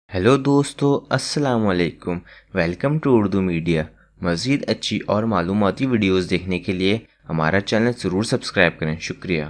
Hello दोस्तों, अस्सलाम वालेकुम। Welcome to Urdu media. मज़ीद अच्छी और मालूमाती वीडियोस देखने के लिए हमारा चैनल ज़रूर सब्सक्राइब करें। शुक्रिया।